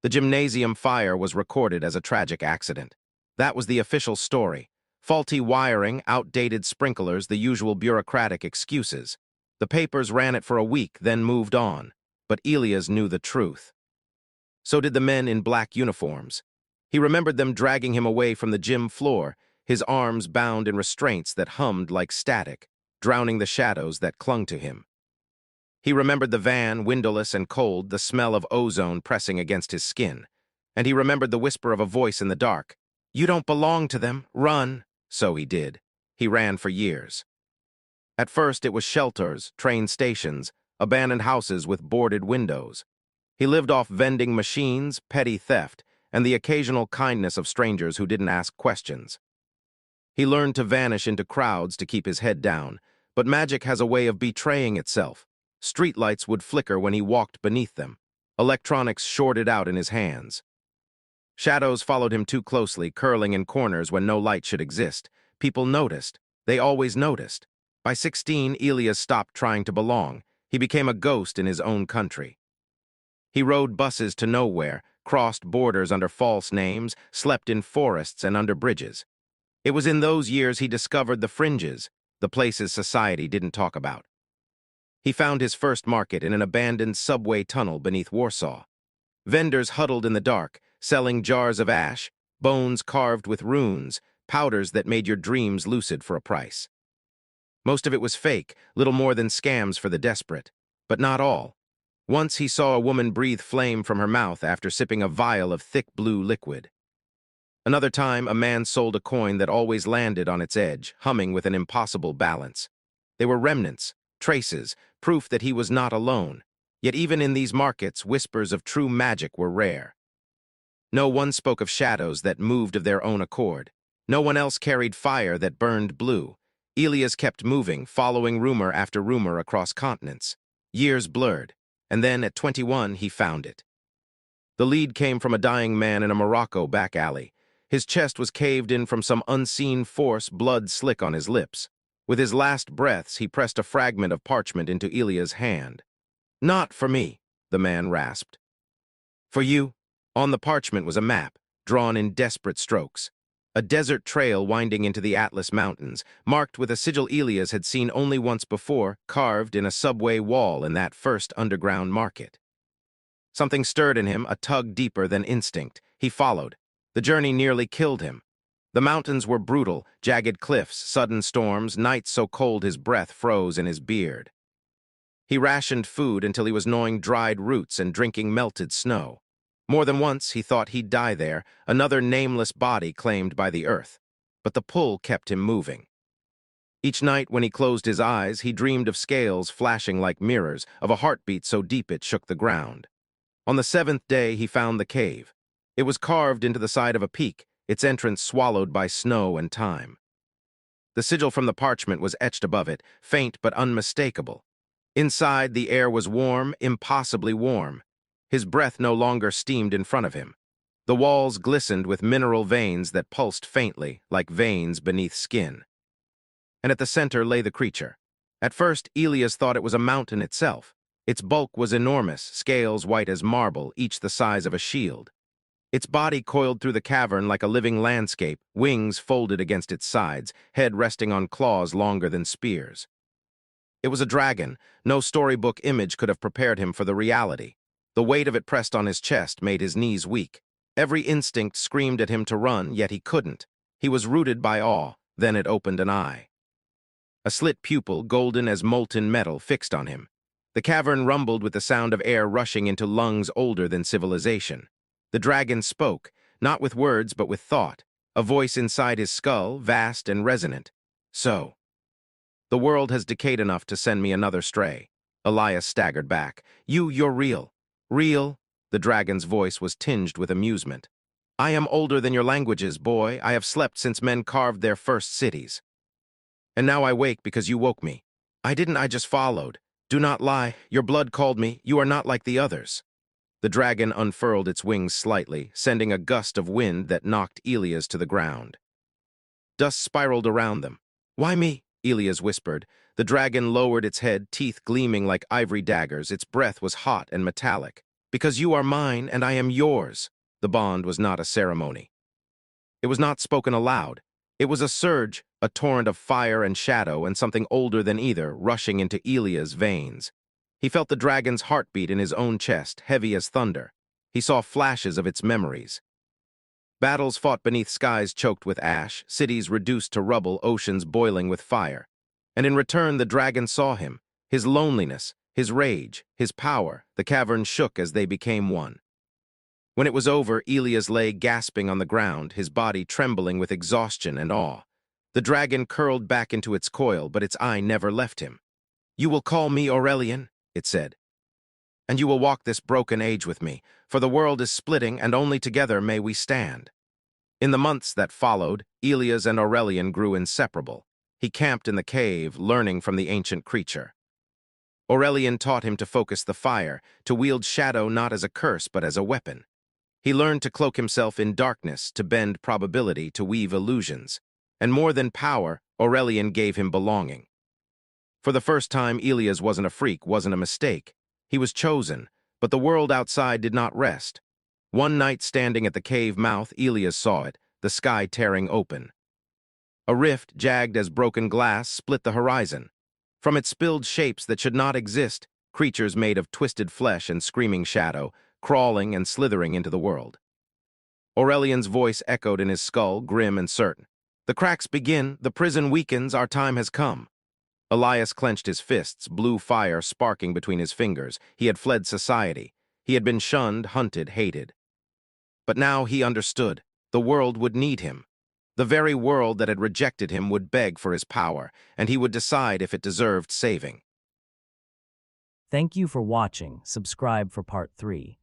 The gymnasium fire was recorded as a tragic accident. That was the official story. Faulty wiring, outdated sprinklers, the usual bureaucratic excuses. The papers ran it for a week, then moved on. But Elias knew the truth. So did the men in black uniforms. He remembered them dragging him away from the gym floor, his arms bound in restraints that hummed like static, drowning the shadows that clung to him. He remembered the van, windowless and cold, the smell of ozone pressing against his skin. And he remembered the whisper of a voice in the dark. "You don't belong to them. Run." So he did. He ran for years. At first it was shelters, train stations, abandoned houses with boarded windows. He lived off vending machines, petty theft, and the occasional kindness of strangers who didn't ask questions. He learned to vanish into crowds to keep his head down, but magic has a way of betraying itself. Streetlights would flicker when he walked beneath them. Electronics shorted out in his hands. Shadows followed him too closely, curling in corners when no light should exist. People noticed. They always noticed. By 16, Elias stopped trying to belong. He became a ghost in his own country. He rode buses to nowhere, crossed borders under false names, slept in forests and under bridges. It was in those years he discovered the fringes, the places society didn't talk about. He found his first market in an abandoned subway tunnel beneath Warsaw. Vendors huddled in the dark, selling jars of ash, bones carved with runes, powders that made your dreams lucid for a price. Most of it was fake, little more than scams for the desperate. But not all. Once he saw a woman breathe flame from her mouth after sipping a vial of thick blue liquid. Another time, a man sold a coin that always landed on its edge, humming with an impossible balance. They were remnants, traces, proof that he was not alone. Yet even in these markets, whispers of true magic were rare. No one spoke of shadows that moved of their own accord. No one else carried fire that burned blue. Elias kept moving, following rumor after rumor across continents. Years blurred, and then at 21 he found it. The lead came from a dying man in a Morocco back alley. His chest was caved in from some unseen force, blood slick on his lips. With his last breaths, he pressed a fragment of parchment into Elias' hand. "Not for me," the man rasped. "For you." On the parchment was a map, drawn in desperate strokes. A desert trail winding into the Atlas Mountains, marked with a sigil Elias had seen only once before, carved in a subway wall in that first underground market. Something stirred in him, a tug deeper than instinct. He followed. The journey nearly killed him. The mountains were brutal, jagged cliffs, sudden storms, nights so cold his breath froze in his beard. He rationed food until he was gnawing dried roots and drinking melted snow. More than once he thought he'd die there, another nameless body claimed by the earth. But the pull kept him moving. Each night when he closed his eyes, he dreamed of scales flashing like mirrors, of a heartbeat so deep it shook the ground. On the 7th day he found the cave. It was carved into the side of a peak, its entrance swallowed by snow and time. The sigil from the parchment was etched above it, faint but unmistakable. Inside, the air was warm, impossibly warm. His breath no longer steamed in front of him. The walls glistened with mineral veins that pulsed faintly, like veins beneath skin. And at the center lay the creature. At first, Elias thought it was a mountain itself. Its bulk was enormous, scales white as marble, each the size of a shield. Its body coiled through the cavern like a living landscape, wings folded against its sides, head resting on claws longer than spears. It was a dragon. No storybook image could have prepared him for the reality. The weight of it pressed on his chest made his knees weak. Every instinct screamed at him to run, yet he couldn't. He was rooted by awe. Then it opened an eye. A slit pupil, golden as molten metal, fixed on him. The cavern rumbled with the sound of air rushing into lungs older than civilization. The dragon spoke, not with words but with thought, a voice inside his skull, vast and resonant. "So, the world has decayed enough to send me another stray." Elias staggered back. You're real." "Real?" The dragon's voice was tinged with amusement. "I am older than your languages, boy. I have slept since men carved their first cities. And now I wake because you woke me. I just followed. Do not lie. Your blood called me. You are not like the others." The dragon unfurled its wings slightly, sending a gust of wind that knocked Elias to the ground. Dust spiraled around them. "Why me?" Elias whispered. The dragon lowered its head, teeth gleaming like ivory daggers. Its breath was hot and metallic. Because you are mine and I am yours. The bond was not a ceremony. It was not spoken aloud. It was a surge, a torrent of fire and shadow and something older than either, rushing into Elias' veins. He felt the dragon's heartbeat in his own chest, heavy as thunder. He saw flashes of its memories. Battles fought beneath skies choked with ash, cities reduced to rubble, oceans boiling with fire. And in return the dragon saw him, his loneliness, his rage, his power. The cavern shook as they became one. When it was over, Elias lay gasping on the ground, his body trembling with exhaustion and awe. The dragon curled back into its coil, but its eye never left him. "You will call me Aurelian," it said, "and you will walk this broken age with me, for the world is splitting and only together may we stand." In the months that followed, Elias and Aurelian grew inseparable. He camped in the cave, learning from the ancient creature. Aurelian taught him to focus the fire, to wield shadow not as a curse but as a weapon. He learned to cloak himself in darkness, to bend probability, to weave illusions. And more than power, Aurelian gave him belonging. For the first time, Elias wasn't a freak, wasn't a mistake. He was chosen, but the world outside did not rest. One night, standing at the cave mouth, Elias saw it, the sky tearing open. A rift, jagged as broken glass, split the horizon. From its spilled shapes that should not exist, creatures made of twisted flesh and screaming shadow, crawling and slithering into the world. Aurelian's voice echoed in his skull, grim and certain. "The cracks begin, the prison weakens, our time has come." Elias clenched his fists, blue fire sparking between his fingers. He had fled society. He had been shunned, hunted, hated. But now he understood. The world would need him. The very world that had rejected him would beg for his power, and he would decide if it deserved saving. Thank you for watching. Subscribe for part 3.